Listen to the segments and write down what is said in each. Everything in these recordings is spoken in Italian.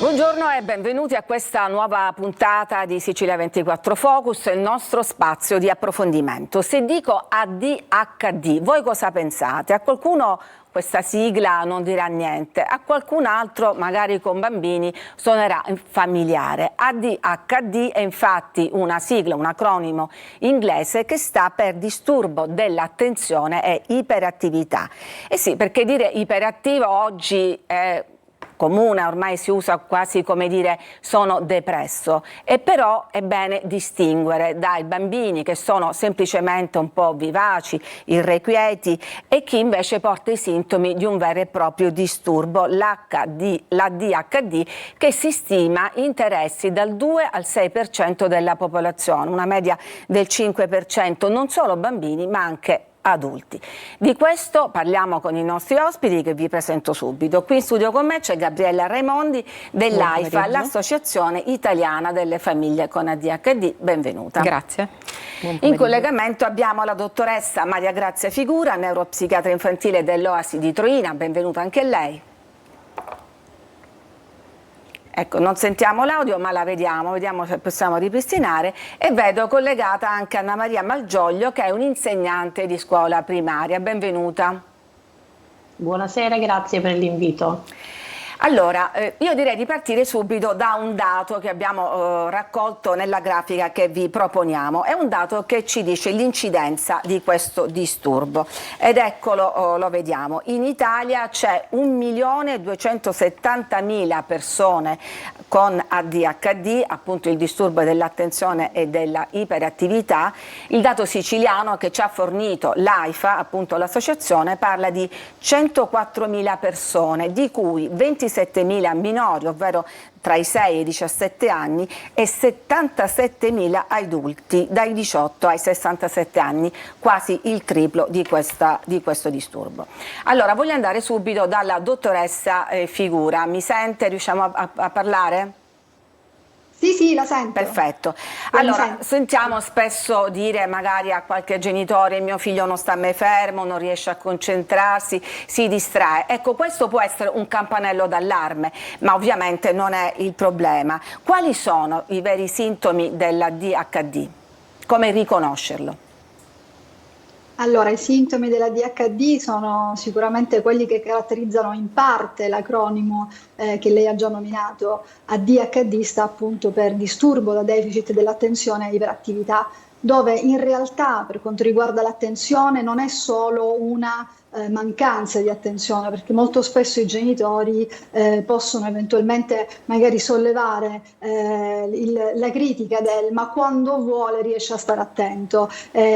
Buongiorno e benvenuti a questa nuova puntata di Sicilia 24 Focus, il nostro spazio di approfondimento. Se dico ADHD, voi cosa pensate? A qualcuno questa sigla non dirà niente, a qualcun altro, magari con bambini, suonerà familiare. ADHD è infatti una sigla, un acronimo inglese che sta per disturbo dell'attenzione e iperattività. Eh sì, perché dire iperattivo oggi è comune, ormai si usa quasi come dire sono depresso, e però è bene distinguere dai bambini che sono semplicemente un po' vivaci, irrequieti, e chi invece porta i sintomi di un vero e proprio disturbo, l'ADHD, che si stima interessi dal 2 al 6% della popolazione, una media del 5%, non solo bambini ma anche adulti. Di questo parliamo con i nostri ospiti che vi presento subito. Qui in studio con me c'è Gabriella Raimondi dell'AIFA, l'Associazione Italiana delle Famiglie con ADHD. Benvenuta. Grazie. In collegamento abbiamo la dottoressa Maria Grazia Figura, neuropsichiatra infantile dell'Oasi di Troina. Benvenuta anche lei. Ecco, non sentiamo l'audio ma la vediamo se possiamo ripristinare, e vedo collegata anche Anna Maria Malgioglio, che è un'insegnante di scuola primaria. Benvenuta. Buonasera, grazie per l'invito. Allora, io direi di partire subito da un dato che abbiamo raccolto nella grafica che vi proponiamo. È un dato che ci dice l'incidenza di questo disturbo, ed eccolo, lo vediamo. In Italia c'è 1.270.000 persone con ADHD, appunto il disturbo dell'attenzione e della iperattività. Il dato siciliano che ci ha fornito l'AIFA, appunto l'associazione, parla di 104.000 persone, di cui 27.000 minori, ovvero tra i 6 e i 17 anni, e 77.000 adulti dai 18 ai 67 anni, quasi il triplo di questo disturbo. Allora, voglio andare subito dalla dottoressa Figura. Mi sente? Riusciamo a parlare? Sì, la sento. Perfetto. Allora, sentiamo spesso dire magari a qualche genitore: mio figlio non sta mai fermo, non riesce a concentrarsi, si distrae. Ecco, questo può essere un campanello d'allarme, ma ovviamente non è il problema. Quali sono i veri sintomi dell'ADHD? Come riconoscerlo? Allora, i sintomi dell'ADHD sono sicuramente quelli che caratterizzano in parte l'acronimo che lei ha già nominato. ADHD sta appunto per disturbo da deficit dell'attenzione e iperattività, dove in realtà per quanto riguarda l'attenzione non è solo una mancanza di attenzione, perché molto spesso i genitori possono eventualmente magari sollevare la critica del ma quando vuole riesce a stare attento,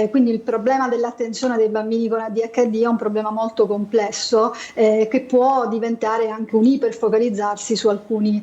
quindi il problema dell'attenzione dei bambini con ADHD è un problema molto complesso che può diventare anche un iperfocalizzarsi su alcuni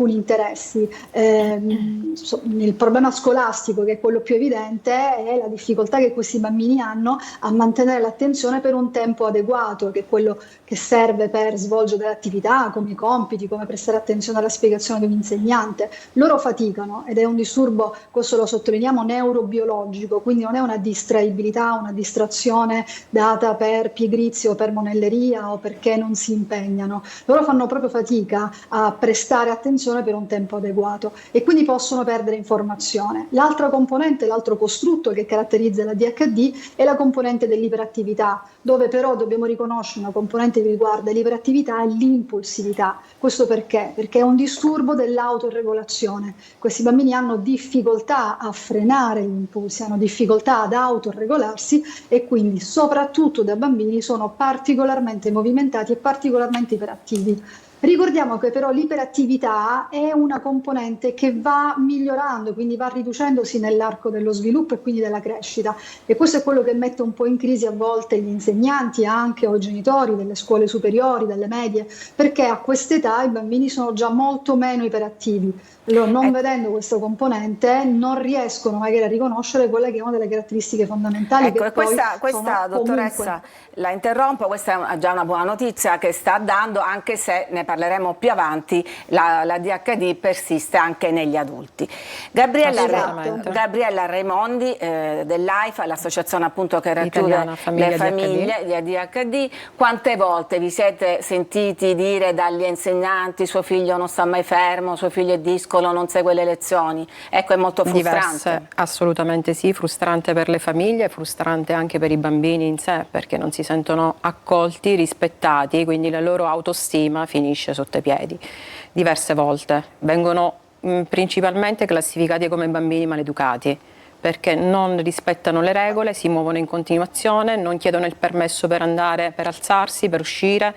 interessi. Il problema scolastico, che è quello più evidente, è la difficoltà che questi bambini hanno a mantenere l'attenzione per un tempo adeguato, che è quello che serve per svolgere attività come i compiti, come prestare attenzione alla spiegazione di un insegnante. Loro faticano, ed è un disturbo, questo lo sottolineiamo, neurobiologico, quindi non è una distraibilità, una distrazione data per pigrizia o per monelleria o perché non si impegnano. Loro fanno proprio fatica a prestare attenzione per un tempo adeguato e quindi possono perdere informazione. L'altra componente, l'altro costrutto che caratterizza l'ADHD è la componente dell'iperattività, dove però dobbiamo riconoscere una componente che riguarda l'iperattività e l'impulsività. Questo perché? Perché è un disturbo dell'autoregolazione. Questi bambini hanno difficoltà a frenare gli impulsi, hanno difficoltà ad autoregolarsi e quindi soprattutto da bambini sono particolarmente movimentati e particolarmente iperattivi. Ricordiamo che però l'iperattività è una componente che va migliorando, quindi va riducendosi nell'arco dello sviluppo e quindi della crescita, e questo è quello che mette un po' in crisi a volte gli insegnanti anche o i genitori delle scuole superiori, delle medie, perché a quest'età i bambini sono già molto meno iperattivi. Allora, non vedendo questa componente non riescono magari a riconoscere quelle che è una delle caratteristiche fondamentali. Ecco, che e poi questa dottoressa, comunque... la interrompo, questa è già una buona notizia che sta dando, anche se ne parleremo più avanti, l'ADHD persiste anche negli adulti. Gabriella Raimondi dell'AIFA, l'associazione appunto che racchiude le famiglie di ADHD, quante volte vi siete sentiti dire dagli insegnanti suo figlio non sta mai fermo, suo figlio è discolo, non segue le lezioni? Ecco, è molto frustrante. Diverse, assolutamente sì, frustrante per le famiglie, frustrante anche per i bambini in sé, perché non si sentono accolti, rispettati, quindi la loro autostima finisce sotto i piedi. Diverse volte vengono principalmente classificati come bambini maleducati, perché non rispettano le regole, si muovono in continuazione, non chiedono il permesso per andare, per alzarsi, per uscire,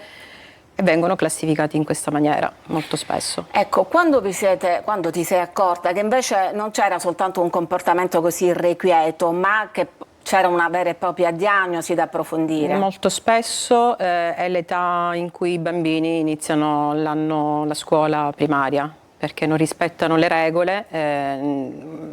e vengono classificati in questa maniera molto spesso. Ecco, quando ti sei accorta che invece non c'era soltanto un comportamento così irrequieto, ma che c'era una vera e propria diagnosi da approfondire? Molto spesso è l'età in cui i bambini iniziano la scuola primaria, perché non rispettano le regole.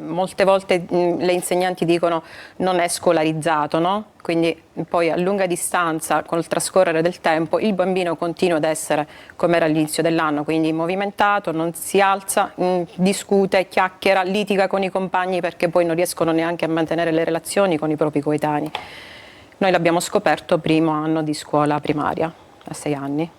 Molte volte le insegnanti dicono non è scolarizzato, no? Quindi poi a lunga distanza, col trascorrere del tempo, il bambino continua ad essere come era all'inizio dell'anno, quindi movimentato, non si alza, discute, chiacchiera, litiga con i compagni perché poi non riescono neanche a mantenere le relazioni con i propri coetanei. Noi l'abbiamo scoperto primo anno di scuola primaria, a 6 anni.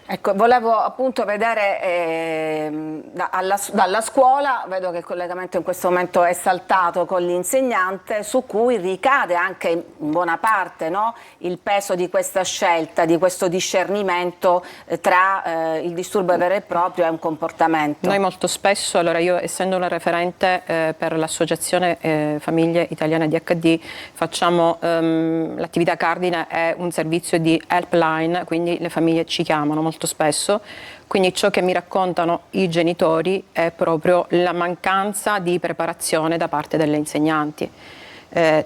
Ecco, volevo appunto vedere dalla scuola, vedo che il collegamento in questo momento è saltato con l'insegnante, su cui ricade anche in buona parte, no, il peso di questa scelta, di questo discernimento tra il disturbo vero e proprio e un comportamento. Noi molto spesso, allora io essendo una referente per l'associazione Famiglie Italiane ADHD, facciamo l'attività cardine è un servizio di helpline, quindi le famiglie ci chiamano molto spesso, quindi ciò che mi raccontano i genitori è proprio la mancanza di preparazione da parte delle insegnanti.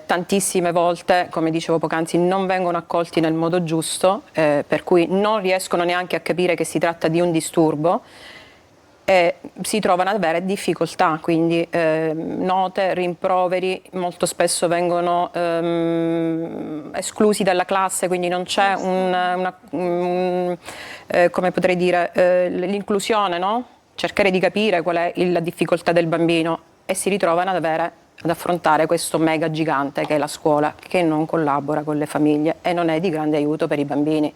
Tantissime volte, come dicevo poc'anzi, non vengono accolti nel modo giusto, per cui non riescono neanche a capire che si tratta di un disturbo e si trovano ad avere difficoltà, quindi note, rimproveri, molto spesso vengono esclusi dalla classe, quindi non c'è come potrei dire, l'inclusione, no? Cercare di capire qual è la difficoltà del bambino e si ritrovano ad affrontare questo mega gigante che è la scuola, che non collabora con le famiglie e non è di grande aiuto per i bambini.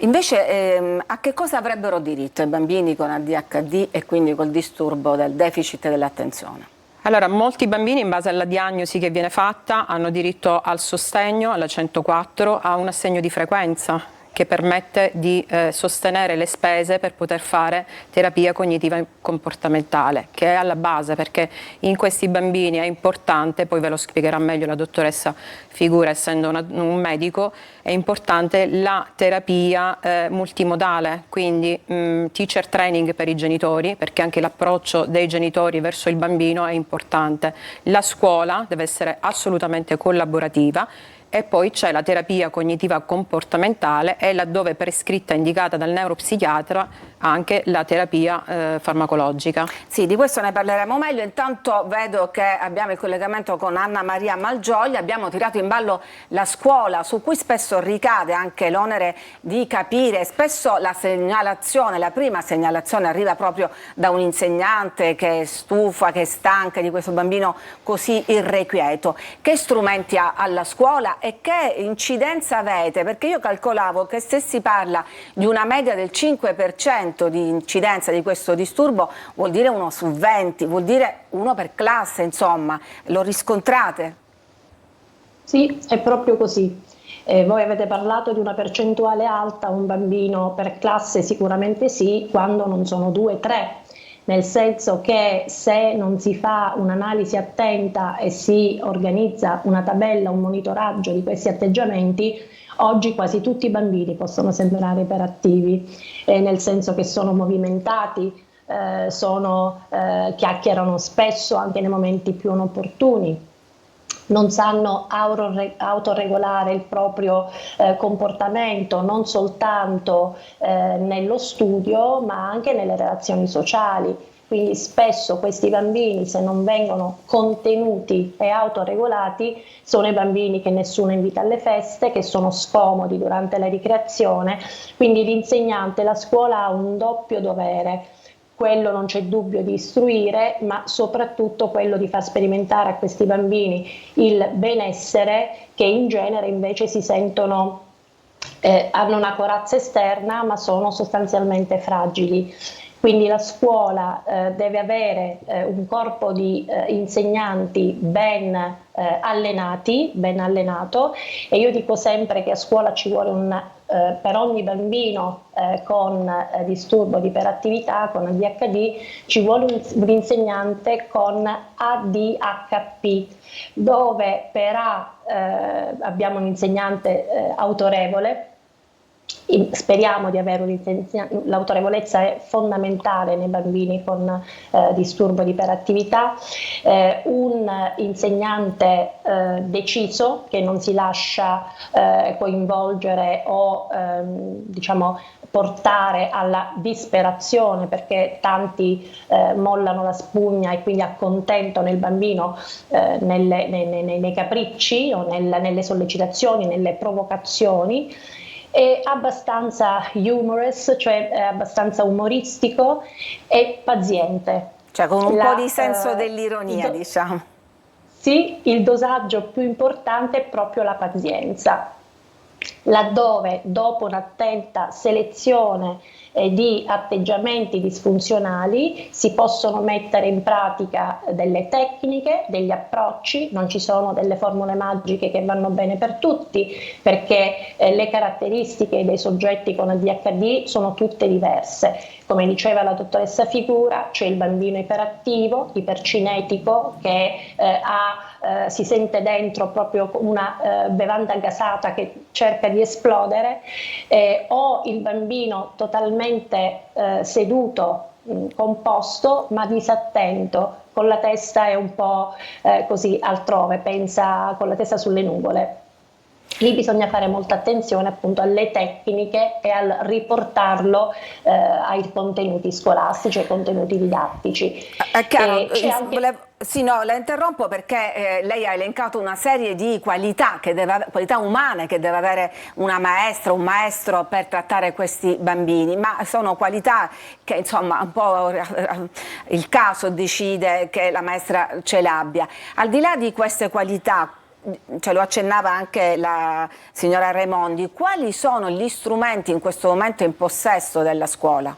Invece a che cosa avrebbero diritto i bambini con ADHD e quindi col disturbo del deficit dell'attenzione? Allora, molti bambini in base alla diagnosi che viene fatta hanno diritto al sostegno, alla 104, a un assegno di frequenza che permette di sostenere le spese per poter fare terapia cognitiva e comportamentale, che è alla base, perché in questi bambini è importante, poi ve lo spiegherà meglio la dottoressa Figura essendo un medico, è importante la terapia multimodale, quindi teacher training per i genitori, perché anche l'approccio dei genitori verso il bambino è importante. La scuola deve essere assolutamente collaborativa. E poi c'è la terapia cognitiva comportamentale e laddove prescritta e indicata dal neuropsichiatra anche la terapia farmacologica. Sì, di questo ne parleremo meglio. Intanto vedo che abbiamo il collegamento con Anna Maria Malgioglio, abbiamo tirato in ballo la scuola su cui spesso ricade anche l'onere di capire, spesso la segnalazione, la prima segnalazione arriva proprio da un insegnante che è stufa, che è stanca di questo bambino così irrequieto. Che strumenti ha alla scuola e che incidenza avete? Perché io calcolavo che se si parla di una media del 5% di incidenza di questo disturbo vuol dire 1 su 20, vuol dire 1 per classe, insomma, lo riscontrate? Sì, è proprio così. Voi avete parlato di una percentuale alta, un bambino per classe sicuramente sì, quando non sono 2, 3. Nel senso che se non si fa un'analisi attenta e si organizza una tabella, un monitoraggio di questi atteggiamenti, oggi quasi tutti i bambini possono sembrare iperattivi, nel senso che sono movimentati, chiacchierano spesso anche nei momenti più inopportuni. Non sanno autoregolare il proprio comportamento non soltanto nello studio ma anche nelle relazioni sociali, Quindi spesso questi bambini, se non vengono contenuti e autoregolati, sono i bambini che nessuno invita alle feste, che sono scomodi durante la ricreazione. Quindi l'insegnante, la scuola ha un doppio dovere: quello, non c'è dubbio, di istruire, ma soprattutto quello di far sperimentare a questi bambini il benessere, che in genere invece si sentono, hanno una corazza esterna ma sono sostanzialmente fragili. Quindi la scuola deve avere un corpo di insegnanti ben allenati, ben allenato, e io dico sempre che a scuola ci vuole per ogni bambino con disturbo di iperattività, con ADHD, ci vuole un insegnante con ADHP, dove per A abbiamo un insegnante autorevole. Speriamo di avere l'autorevolezza è fondamentale nei bambini con disturbo di iperattività, un insegnante deciso, che non si lascia coinvolgere o diciamo portare alla disperazione, perché tanti mollano la spugna e quindi accontentano il bambino nei capricci o nelle sollecitazioni, nelle provocazioni. È abbastanza humorous, cioè abbastanza umoristico e paziente. Cioè con un po' di senso dell'ironia, diciamo. Sì, il dosaggio più importante è proprio la pazienza, laddove dopo un'attenta selezione di atteggiamenti disfunzionali si possono mettere in pratica delle tecniche, degli approcci. Non ci sono delle formule magiche che vanno bene per tutti, perché le caratteristiche dei soggetti con ADHD sono tutte diverse. Come diceva la dottoressa Figura, c'è il bambino iperattivo, ipercinetico, che si sente dentro proprio una bevanda gasata che cerca di esplodere, o il bambino totalmente seduto, composto, ma disattento, con la testa è un po' così altrove, pensa con la testa sulle nuvole. Lì bisogna fare molta attenzione appunto alle tecniche e al riportarlo ai contenuti scolastici, ai contenuti didattici. Chiaro, sì, no, la interrompo perché lei ha elencato una serie di qualità umane che deve avere una maestra, un maestro per trattare questi bambini, ma sono qualità che insomma un po' il caso decide che la maestra ce l'abbia. Al di là di queste qualità, ce lo accennava anche la signora Raimondi, quali sono gli strumenti in questo momento in possesso della scuola?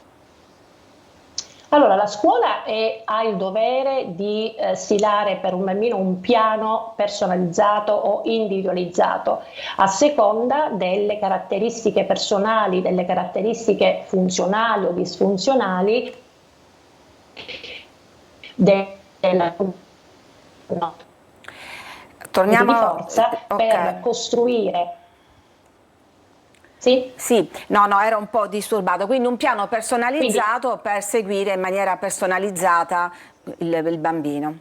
Allora, la scuola ha il dovere di stilare per un bambino un piano personalizzato o individualizzato a seconda delle caratteristiche personali, delle caratteristiche funzionali o disfunzionali della Torniamo di forza per costruire. Sì? Sì, no, ero un po' disturbato, quindi un piano personalizzato per seguire in maniera personalizzata il bambino.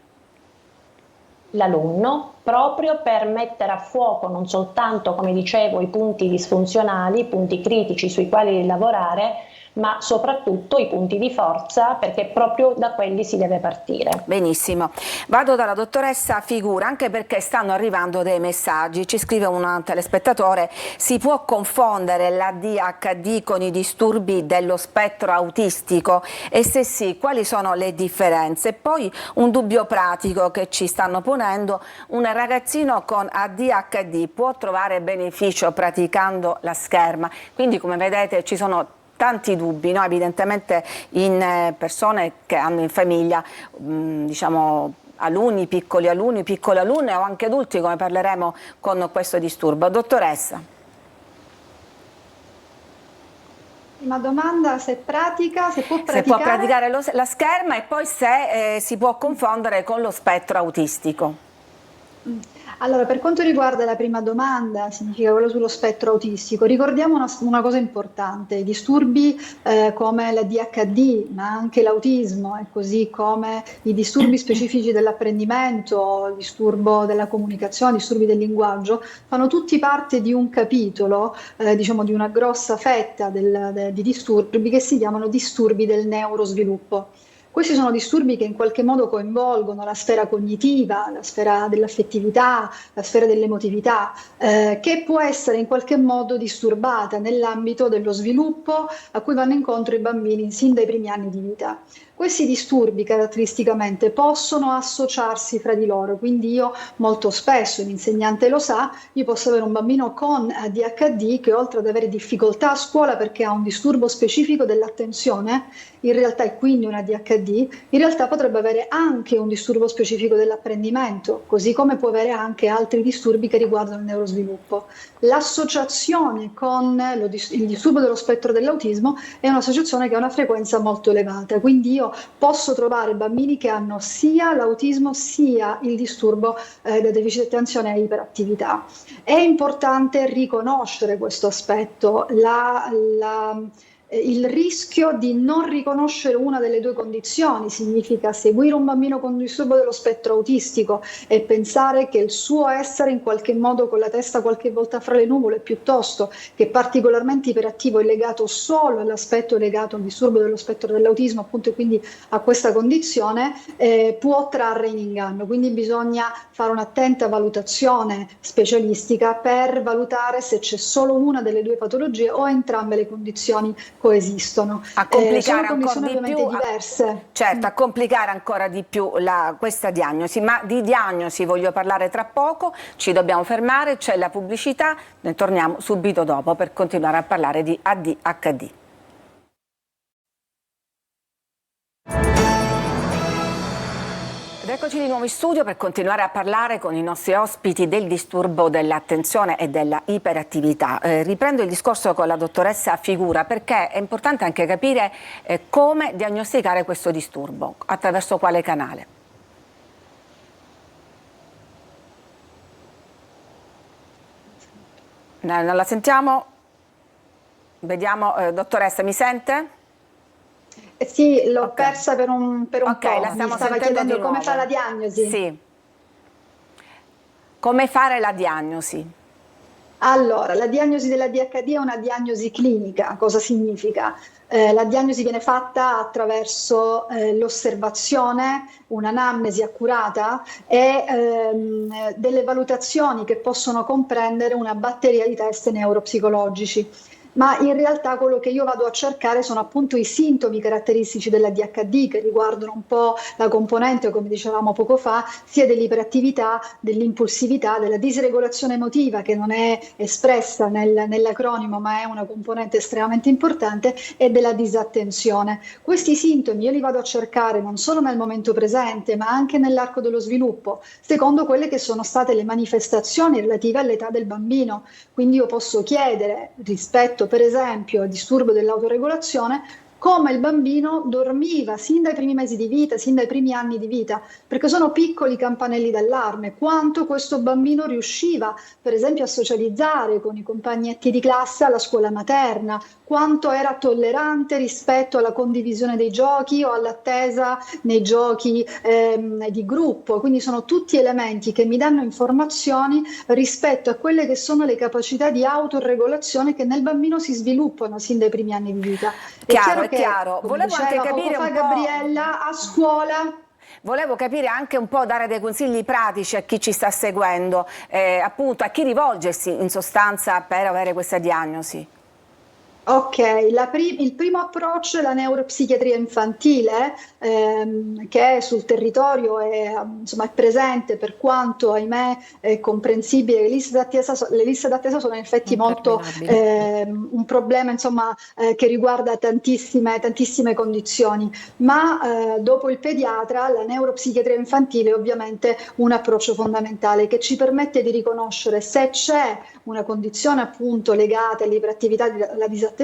L'alunno, proprio per mettere a fuoco non soltanto, come dicevo, i punti disfunzionali, i punti critici sui quali lavorare, ma soprattutto i punti di forza, perché proprio da quelli si deve partire. Benissimo, vado dalla dottoressa Figura, anche perché stanno arrivando dei messaggi. Ci scrive un telespettatore: si può confondere l'ADHD con i disturbi dello spettro autistico, e se sì, quali sono le differenze? Poi un dubbio pratico che ci stanno ponendo: un ragazzino con ADHD può trovare beneficio praticando la scherma? Quindi, come vedete, ci sono tanti dubbi, no? Evidentemente in persone che hanno in famiglia diciamo alunni, piccole alunne o anche adulti, come parleremo, con questo disturbo. Dottoressa. Prima domanda: se può praticare? Se può praticare la scherma, e poi se si può confondere con lo spettro autistico. Allora, per quanto riguarda la prima domanda, significa quello sullo spettro autistico, ricordiamo una cosa importante: i disturbi come l'ADHD, ma anche l'autismo, e così come i disturbi specifici dell'apprendimento, il disturbo della comunicazione, disturbi del linguaggio, fanno tutti parte di un capitolo, diciamo di una grossa fetta di disturbi che si chiamano disturbi del neurosviluppo. Questi sono disturbi che in qualche modo coinvolgono la sfera cognitiva, la sfera dell'affettività, la sfera dell'emotività, che può essere in qualche modo disturbata nell'ambito dello sviluppo a cui vanno incontro i bambini sin dai primi anni di vita. Questi disturbi caratteristicamente possono associarsi fra di loro, quindi io molto spesso, l'insegnante lo sa, io posso avere un bambino con ADHD che oltre ad avere difficoltà a scuola perché ha un disturbo specifico dell'attenzione, in realtà è quindi un ADHD, in realtà potrebbe avere anche un disturbo specifico dell'apprendimento, così come può avere anche altri disturbi che riguardano il neurosviluppo. L'associazione con il disturbo dello spettro dell'autismo è un'associazione che ha una frequenza molto elevata, quindi io posso trovare bambini che hanno sia l'autismo sia il disturbo da deficit di attenzione e iperattività. È importante riconoscere questo aspetto, il rischio di non riconoscere una delle due condizioni significa seguire un bambino con un disturbo dello spettro autistico e pensare che il suo essere in qualche modo con la testa qualche volta fra le nuvole, piuttosto che particolarmente iperattivo, è legato solo all'aspetto legato al disturbo dello spettro dell'autismo, appunto, e quindi a questa condizione, può trarre in inganno. Quindi bisogna fare un'attenta valutazione specialistica per valutare se c'è solo una delle due patologie o entrambe le condizioni coesistono. A complicare sono ancora condizioni di ovviamente più, diverse. certo, a complicare ancora di più questa diagnosi, ma di diagnosi voglio parlare tra poco, ci dobbiamo fermare, c'è la pubblicità, ne torniamo subito dopo per continuare a parlare di ADHD. Eccoci di nuovo in studio per continuare a parlare con i nostri ospiti del disturbo dell'attenzione e della iperattività. Riprendo il discorso con la dottoressa Figura perché è importante anche capire come diagnosticare questo disturbo, attraverso quale canale. Non la sentiamo? Vediamo, dottoressa, mi sente? Sì, l'ho persa per un po'. La stiamo Mi stava chiedendo come fa la diagnosi. Sì. Come fare la diagnosi? Allora, la diagnosi della DHD è una diagnosi clinica. Cosa significa? La diagnosi viene fatta attraverso l'osservazione, un'anamnesi accurata e delle valutazioni che possono comprendere una batteria di test neuropsicologici. Ma in realtà quello che io vado a cercare sono appunto i sintomi caratteristici della DHD che riguardano un po' la componente, come dicevamo poco fa, sia dell'iperattività, dell'impulsività, della disregolazione emotiva che non è espressa nell'acronimo ma è una componente estremamente importante, e della disattenzione. Questi sintomi io li vado a cercare non solo nel momento presente ma anche nell'arco dello sviluppo, secondo quelle che sono state le manifestazioni relative all'età del bambino. Quindi io posso chiedere rispetto per esempio al disturbo dell'autoregolazione come il bambino dormiva sin dai primi mesi di vita, sin dai primi anni di vita, perché sono piccoli campanelli d'allarme, quanto questo bambino riusciva per esempio a socializzare con i compagnetti di classe alla scuola materna, quanto era tollerante rispetto alla condivisione dei giochi o all'attesa nei giochi di gruppo. Quindi sono tutti elementi che mi danno informazioni rispetto a quelle che sono le capacità di autoregolazione che nel bambino si sviluppano sin dai primi anni di vita. Chiaro, è chiaro. Volevo anche capire un po' Gabriella, a scuola. Volevo capire anche un po', dare dei consigli pratici a chi ci sta seguendo, appunto a chi rivolgersi in sostanza per avere questa diagnosi. Ok, il primo approccio è la neuropsichiatria infantile, che è sul territorio e insomma, è presente, per quanto ahimè è comprensibile. Le liste d'attesa sono in effetti molto un problema, insomma, che riguarda tantissime condizioni, ma dopo il pediatra la neuropsichiatria infantile è ovviamente un approccio fondamentale che ci permette di riconoscere se c'è una condizione appunto legata all'iperattività, alla disattenzione,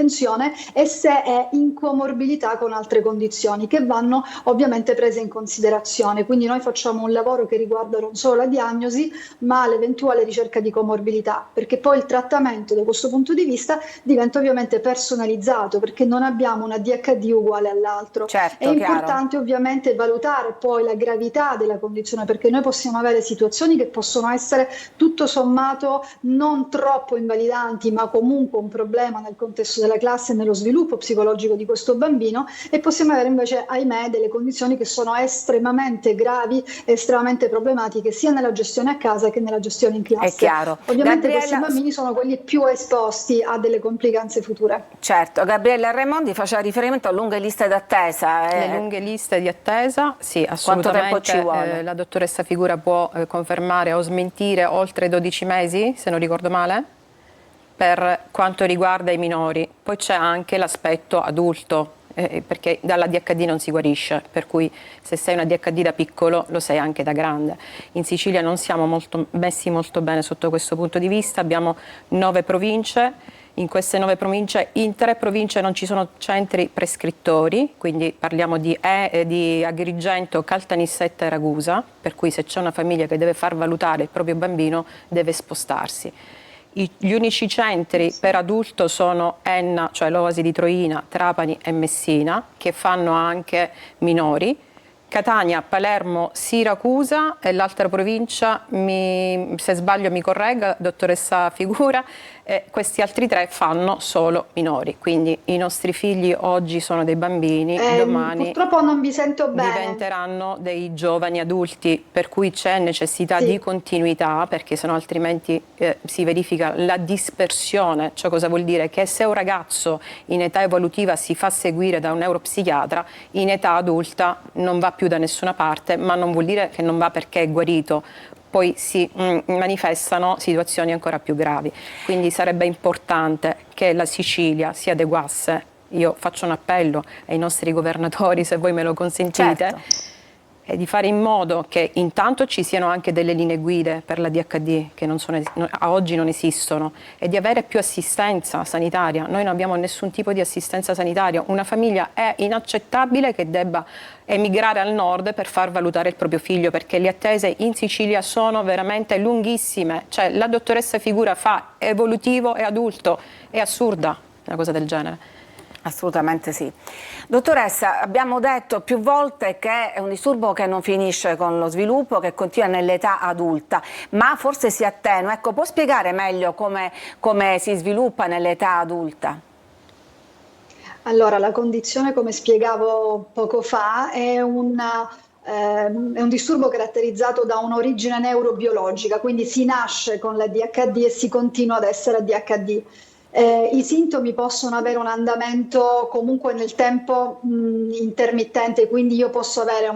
e se è in comorbilità con altre condizioni che vanno ovviamente prese in considerazione. Quindi noi facciamo un lavoro che riguarda non solo la diagnosi ma l'eventuale ricerca di comorbilità, perché poi il trattamento da questo punto di vista diventa ovviamente personalizzato, perché non abbiamo una DHD uguale all'altro. Certo, è importante ovviamente valutare poi la gravità della condizione, perché noi possiamo avere situazioni che possono essere tutto sommato non troppo invalidanti ma comunque un problema nel contesto della classe e nello sviluppo psicologico di questo bambino, e possiamo avere invece, ahimè, delle condizioni che sono estremamente gravi, estremamente problematiche sia nella gestione a casa che nella gestione in classe. È chiaro. Ovviamente Gabriella... questi bambini sono quelli più esposti a delle complicanze future. Certo, Gabriella Raimondi faceva riferimento a lunghe liste d'attesa. Le lunghe liste di attesa, sì, assolutamente. Quanto tempo ci vuole? La dottoressa Figura può confermare o smentire oltre 12 mesi, se non ricordo male, per quanto riguarda i minori. Poi c'è anche l'aspetto adulto, perché dall'ADHD non si guarisce, per cui se sei un ADHD da piccolo lo sei anche da grande. In Sicilia non siamo messi molto bene sotto questo punto di vista, abbiamo 9 province. In queste 9 province, in 3 province non ci sono centri prescrittori, quindi parliamo di Agrigento, Caltanissetta e Ragusa, per cui se c'è una famiglia che deve far valutare il proprio bambino deve spostarsi. Gli unici centri per adulto sono Enna, cioè l'Oasi di Troina, Trapani e Messina, che fanno anche minori. Catania, Palermo, Siracusa e l'altra provincia, se sbaglio mi corregga, dottoressa Figura, questi altri 3 fanno solo minori, quindi i nostri figli oggi sono dei bambini, domani purtroppo non vi sento bene. Diventeranno dei giovani adulti, per cui c'è necessità di continuità, perché sennò altrimenti si verifica la dispersione. Cioè, cosa vuol dire? Che se un ragazzo in età evolutiva si fa seguire da un neuropsichiatra, in età adulta non va più da nessuna parte, ma non vuol dire che non va perché è guarito. Poi si manifestano situazioni ancora più gravi. Quindi sarebbe importante che la Sicilia si adeguasse. Io faccio un appello ai nostri governatori, se voi me lo consentite, certo, e di fare in modo che intanto ci siano anche delle linee guida per la DHD, che a oggi non esistono, e di avere più assistenza sanitaria. Noi non abbiamo nessun tipo di assistenza sanitaria. Una famiglia è inaccettabile che debba emigrare al nord per far valutare il proprio figlio, perché le attese in Sicilia sono veramente lunghissime. Cioè, la dottoressa Figura fa evolutivo e adulto. È assurda una cosa del genere. Assolutamente sì. Dottoressa, abbiamo detto più volte che è un disturbo che non finisce con lo sviluppo, che continua nell'età adulta, ma forse si attenua. Ecco, può spiegare meglio come si sviluppa nell'età adulta? Allora, la condizione, come spiegavo poco fa, è un disturbo caratterizzato da un'origine neurobiologica, quindi si nasce con l'ADHD e si continua ad essere ADHD. I sintomi possono avere un andamento comunque nel tempo intermittente, quindi io posso avere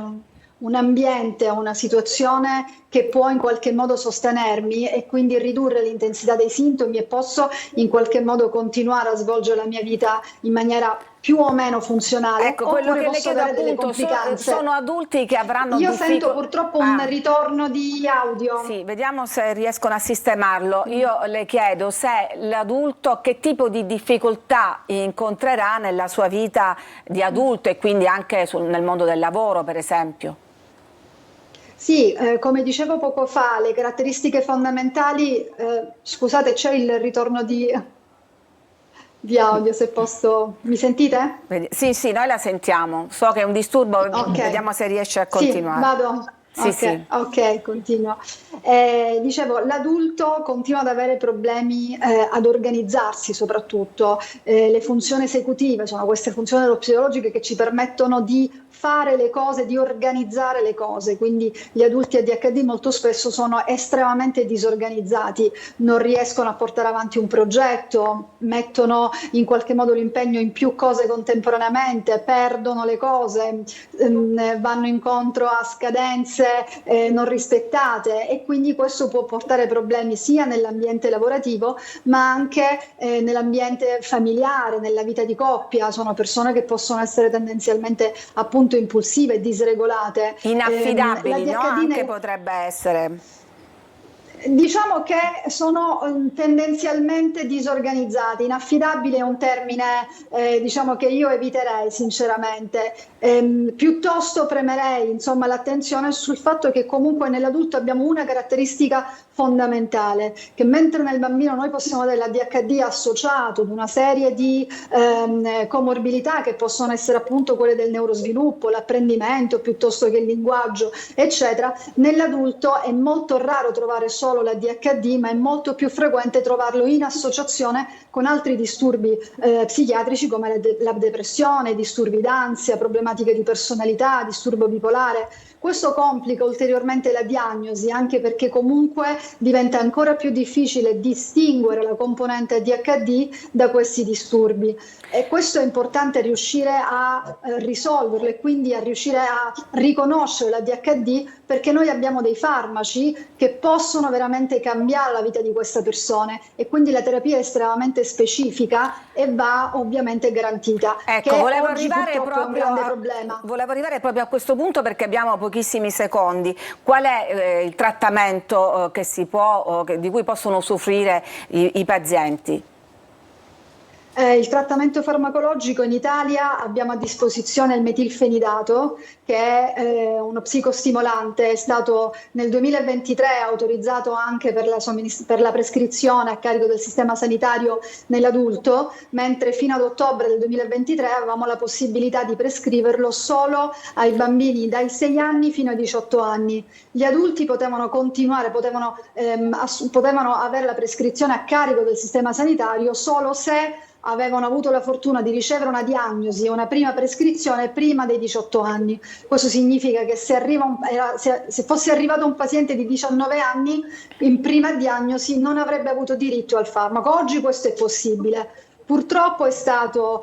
un ambiente, una situazione che può in qualche modo sostenermi e quindi ridurre l'intensità dei sintomi, e posso in qualche modo continuare a svolgere la mia vita in maniera più o meno funzionale. Ecco, quello che le chiedo appunto, sono adulti che avranno Io sento purtroppo un ritorno di audio. Sì, vediamo se riescono a sistemarlo. Io le chiedo se l'adulto che tipo di difficoltà incontrerà nella sua vita di adulto e quindi anche nel mondo del lavoro, per esempio. Sì, come dicevo poco fa, le caratteristiche fondamentali, scusate, c'è il ritorno di audio, se posso, mi sentite? Sì, noi la sentiamo, so che è un disturbo, okay. Vediamo se riesce a continuare. Sì, vado. Sì. Ok, continuo. Dicevo, l'adulto continua ad avere problemi ad organizzarsi, soprattutto. Le funzioni esecutive sono queste funzioni neuropsicologiche che ci permettono di fare le cose, di organizzare le cose, quindi gli adulti ADHD molto spesso sono estremamente disorganizzati, non riescono a portare avanti un progetto, mettono in qualche modo l'impegno in più cose contemporaneamente, perdono le cose, vanno incontro a scadenze non rispettate, e quindi questo può portare problemi sia nell'ambiente lavorativo ma anche nell'ambiente familiare, nella vita di coppia. Sono persone che possono essere tendenzialmente appunto impulsive, disregolate, inaffidabili, no? Anche potrebbe essere. Diciamo che sono tendenzialmente disorganizzati. Inaffidabile è un termine diciamo che io eviterei sinceramente, piuttosto premerei insomma l'attenzione sul fatto che comunque nell'adulto abbiamo una caratteristica fondamentale, che mentre nel bambino noi possiamo avere l'ADHD associato ad una serie di comorbilità che possono essere appunto quelle del neurosviluppo, l'apprendimento piuttosto che il linguaggio eccetera, nell'adulto è molto raro trovare solo solo l'ADHD, ma è molto più frequente trovarlo in associazione con altri disturbi psichiatrici come la depressione, disturbi d'ansia, problematiche di personalità, disturbo bipolare. Questo complica ulteriormente la diagnosi, anche perché comunque diventa ancora più difficile distinguere la componente ADHD da questi disturbi. E questo è importante riuscire a risolverlo e quindi a riuscire a riconoscere l'ADHD, perché noi abbiamo dei farmaci che possono veramente cambiare la vita di queste persone e quindi la terapia è estremamente specifica e va ovviamente garantita. Ecco, volevo arrivare proprio a questo punto perché abbiamo pochissimi secondi. Qual è il trattamento di cui possono usufruire i pazienti? Il trattamento farmacologico in Italia abbiamo a disposizione il metilfenidato, che è uno psicostimolante, è stato nel 2023 autorizzato anche per la prescrizione a carico del sistema sanitario nell'adulto, mentre fino ad ottobre del 2023 avevamo la possibilità di prescriverlo solo ai bambini dai 6 anni fino ai 18 anni. Gli adulti potevano avere la prescrizione a carico del sistema sanitario solo se avevano avuto la fortuna di ricevere una diagnosi e una prima prescrizione prima dei 18 anni. Questo significa che se fosse arrivato un paziente di 19 anni in prima diagnosi non avrebbe avuto diritto al farmaco. Oggi questo è possibile. Purtroppo è stato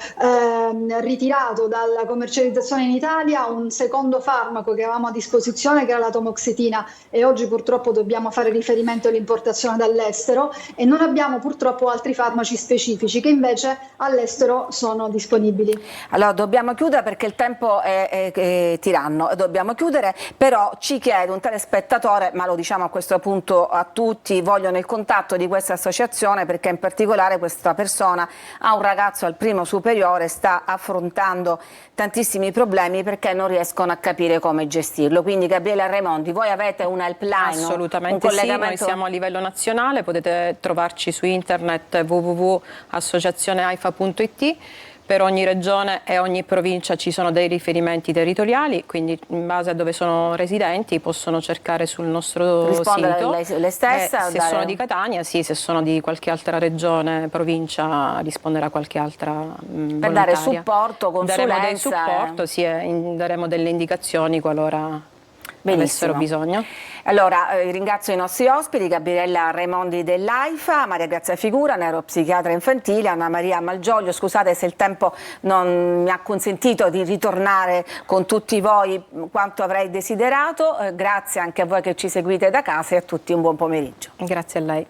ritirato dalla commercializzazione in Italia un secondo farmaco che avevamo a disposizione, che era la tomoxetina, e oggi purtroppo dobbiamo fare riferimento all'importazione dall'estero e non abbiamo purtroppo altri farmaci specifici che invece all'estero sono disponibili. Allora dobbiamo chiudere perché il tempo è tiranno, dobbiamo chiudere, però ci chiede un telespettatore, ma lo diciamo a questo punto a tutti, vogliono il contatto di questa associazione perché in particolare questa persona ha un ragazzo al primo superiore, sta affrontando tantissimi problemi perché non riescono a capire come gestirlo. Quindi Gabriella Raimondi, voi avete una helpline? Assolutamente un collegamento... sì, noi siamo a livello nazionale, potete trovarci su internet www.associazioneaifa.it. Per ogni regione e ogni provincia ci sono dei riferimenti territoriali, quindi in base a dove sono residenti possono cercare sul nostro sito. Lei stessa? Se sono di Catania, sì, se sono di qualche altra regione, provincia, risponderà qualche altra volontaria. Per dare supporto, consulenza. Daremo del supporto, sì, daremo delle indicazioni qualora avessero bisogno. Allora ringrazio i nostri ospiti, Gabriella Raimondi dell'AIFA, Maria Grazia Figura, neuropsichiatra infantile, Anna Maria Malgioglio. Scusate se il tempo non mi ha consentito di ritornare con tutti voi quanto avrei desiderato. Grazie anche a voi che ci seguite da casa e a tutti un buon pomeriggio. Grazie a lei.